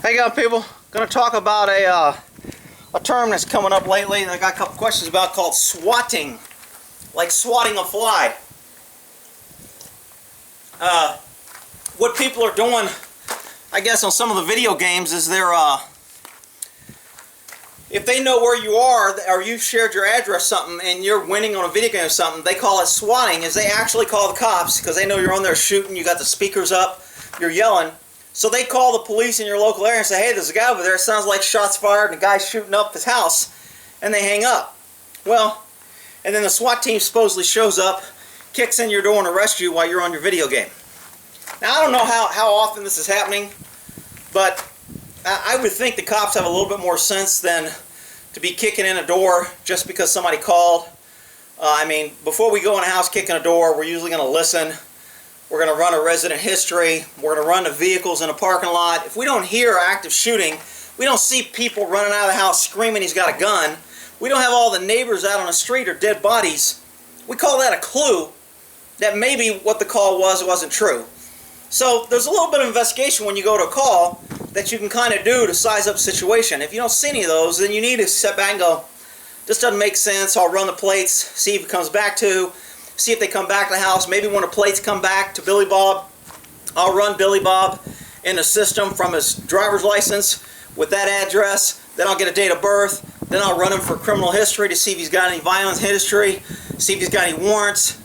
Hey guys, people, gonna talk about a term that's coming up lately that I got a couple questions about called swatting, like swatting a fly. What people are doing, I guess, on some of the video games is they're if they know where you are or you've shared your address or something and you're winning on a video game or something, they call it swatting. Is they actually call the cops because they know you're on there shooting, you got the speakers up, you're yelling. So they call the police in your local area and say, hey, there's a guy over there, it sounds like shots fired and a guy's shooting up his house, and they hang up. Well, and then the SWAT team supposedly shows up, kicks in your door and arrests you while you're on your video game. Now, I don't know how often this is happening, but I would think the cops have a little bit more sense than to be kicking in a door just because somebody called. I mean, before we go in a house kicking a door, we're usually going to listen. We're going to run a resident history. We're going to run the vehicles in a parking lot. If we don't hear active shooting, we don't see people running out of the house screaming he's got a gun, we don't have all the neighbors out on the street or dead bodies, we call that a clue that maybe what the call wasn't true. So there's a little bit of investigation when you go to a call that you can kind of do to size up a situation. If you don't see any of those, then you need to step back and go, this doesn't make sense. I'll run the plates, see if it comes back to, see if they come back to the house. Maybe when the plates come back to Billy Bob, I'll run Billy Bob in the system from his driver's license with that address. Then I'll get a date of birth. Then I'll run him for criminal history to see if he's got any violence history, see if he's got any warrants,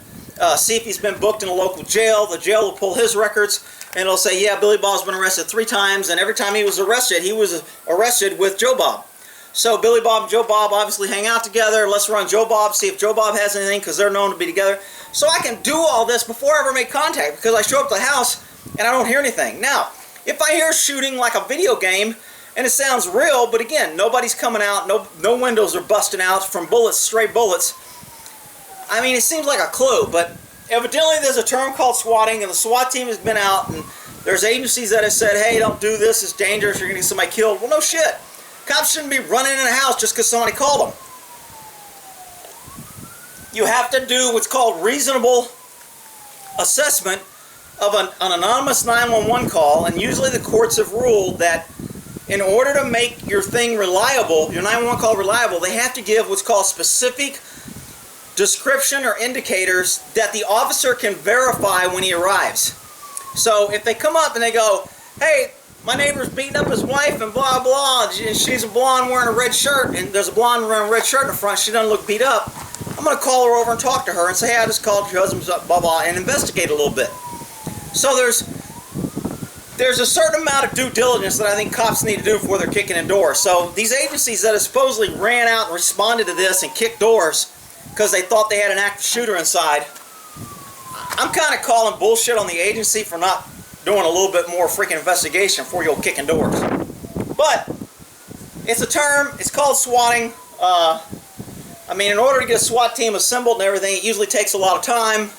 see if he's been booked in a local jail. The jail will pull his records and it'll say, yeah, Billy Bob's been arrested 3 times, and every time he was arrested with Joe Bob. So Billy Bob and Joe Bob obviously hang out together. Let's run Joe Bob, see if Joe Bob has anything, because they're known to be together. So I can do all this before I ever make contact, because I show up to the house and I don't hear anything. Now, if I hear shooting like a video game and it sounds real, but again, nobody's coming out, no windows are busting out from bullets, stray bullets, I mean, it seems like a clue, but evidently there's a term called swatting, and the SWAT team has been out, and there's agencies that have said, hey, don't do this, it's dangerous, you're going to get somebody killed. Well, no shit. Cops shouldn't be running in a house just because somebody called them. You have to do what's called reasonable assessment of an anonymous 911 call, and usually the courts have ruled that in order to make your thing reliable, your 911 call reliable, they have to give what's called specific description or indicators that the officer can verify when he arrives. So if they come up and they go, hey, my neighbor's beating up his wife and blah blah, and she's a blonde wearing a red shirt, and there's a blonde wearing a red shirt in the front, she doesn't look beat up, I'm going to call her over and talk to her and say, hey, I just called your husband's up, blah blah, and investigate a little bit. So there's a certain amount of due diligence that I think cops need to do before they're kicking in doors. So these agencies that have supposedly ran out and responded to this and kicked doors because they thought they had an active shooter inside, I'm kind of calling bullshit on the agency for not doing a little bit more freaking investigation before you'll kick in doors. But it's a term, it's called swatting. I mean, in order to get a SWAT team assembled and everything, it usually takes a lot of time.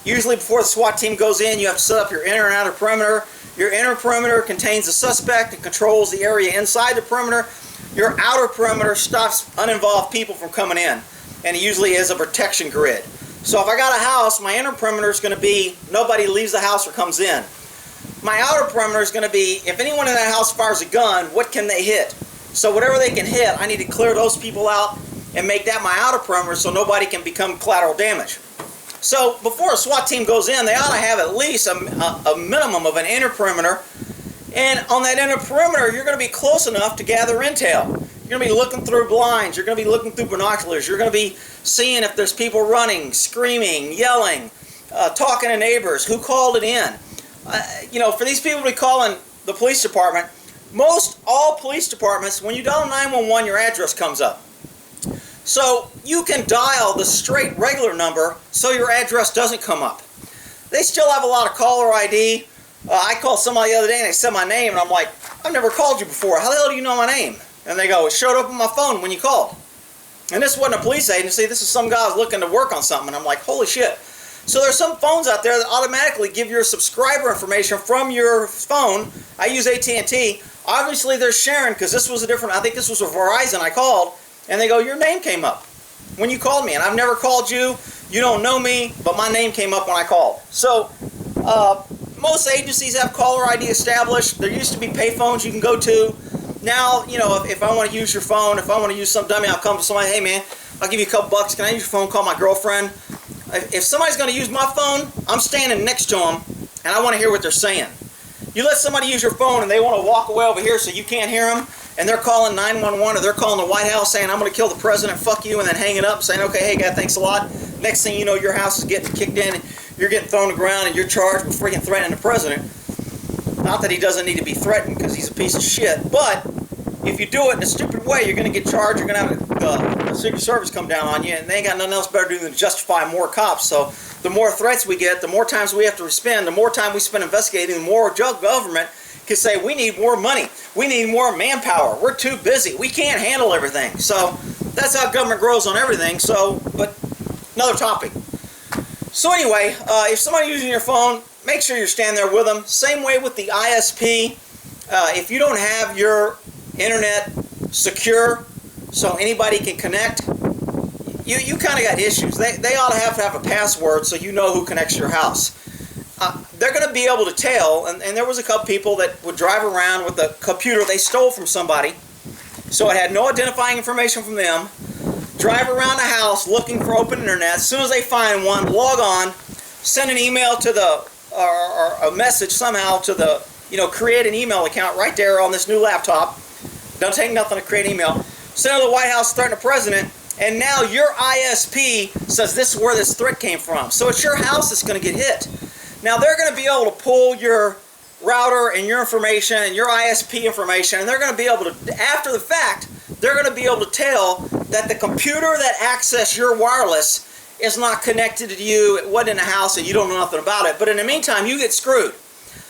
Usually before the SWAT team goes in, you have to set up your inner and outer perimeter. Your inner perimeter contains the suspect and controls the area inside the perimeter. Your outer perimeter stops uninvolved people from coming in, and it usually is a protection grid. So if I got a house, my inner perimeter is going to be nobody leaves the house or comes in. My outer perimeter is going to be if anyone in that house fires a gun, what can they hit? So whatever they can hit, I need to clear those people out and make that my outer perimeter so nobody can become collateral damage. So before a SWAT team goes in, they ought to have at least a minimum of an inner perimeter. And on that inner perimeter, you're going to be close enough to gather intel. You're going to be looking through blinds. You're going to be looking through binoculars. You're going to be seeing if there's people running, screaming, yelling, talking to neighbors, who called it in. You know, for these people to be calling the police department, all police departments, when you dial 911, your address comes up. So you can dial the straight regular number so your address doesn't come up. They still have a lot of caller ID. I called somebody the other day and they said my name, and I'm like, I've never called you before. How the hell do you know my name? And they go, it showed up on my phone when you called. And this wasn't a police agency. This is some guy who's looking to work on something. And I'm like, holy shit. So there's some phones out there that automatically give your subscriber information from your phone. I use AT&T. Obviously they're sharing, because this was I think this was a Verizon I called, and they go, your name came up when you called me, and I've never called you, you don't know me, but my name came up when I called. So most agencies have caller ID established. There used to be payphones you can go to. Now, you know, if I want to use your phone, if I want to use some dummy, I'll come to somebody, hey man, I'll give you a couple bucks. Can I use your phone? Call my girlfriend. If somebody's going to use my phone, I'm standing next to them, and I want to hear what they're saying. You let somebody use your phone, and they want to walk away over here so you can't hear them, and they're calling 911, or they're calling the White House saying, I'm going to kill the president, fuck you, and then hanging up, saying, okay, hey, guy, thanks a lot. Next thing you know, your house is getting kicked in, and you're getting thrown to the ground, and you're charged with freaking threatening the president. Not that he doesn't need to be threatened, because he's a piece of shit, but if you do it in a stupid way, you're going to get charged, you're going to have a Secret Service come down on you, and they ain't got nothing else better to do than justify more cops. So the more threats we get, the more times we have to spend, the more time we spend investigating, the more government can say, we need more money, we need more manpower, we're too busy, we can't handle everything. So that's how government grows on everything. So, but another topic. So anyway, if somebody's using your phone, make sure you're standing there with them. Same way with the ISP. If you don't have your internet secure so anybody can connect, you kind of got issues. They ought to have a password so you know who connects to your house. They're going to be able to tell, and there was a couple people that would drive around with a computer they stole from somebody, so it had no identifying information from them, drive around the house looking for open internet. As soon as they find one, log on, send an email to the, or a message somehow to the, you know, create an email account right there on this new laptop. Don't take nothing to create email. Send it to the White House, threaten the president, and now your ISP says this is where this threat came from. So it's your house that's going to get hit. Now they're going to be able to pull your router and your information and your ISP information, and they're going to be able to, after the fact, they're going to be able to tell that the computer that accessed your wireless is not connected to you, it wasn't in the house, and you don't know nothing about it. But in the meantime, you get screwed.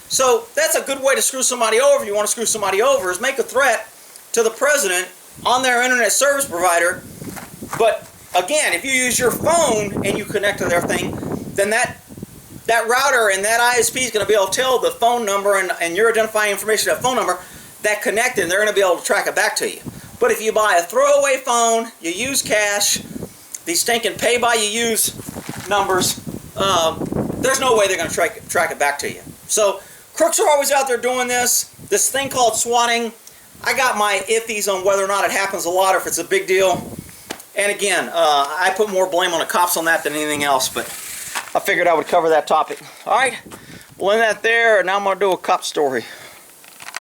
So that's a good way to screw somebody over. If you want to screw somebody over, is make a threat to the president on their internet service provider. But again, if you use your phone and you connect to their thing, then that router and that ISP is going to be able to tell the phone number and your identifying information of that phone number that connected, and they're going to be able to track it back to you. But if you buy a throwaway phone, you use cash, these stinking pay-by-you-use numbers, there's no way they're going to track it back to you. So crooks are always out there doing this. This thing called swatting, I got my iffies on whether or not it happens a lot or if it's a big deal. And again, I put more blame on the cops on that than anything else, but I figured I would cover that topic. All right, we'll end that there, and now I'm going to do a cop story.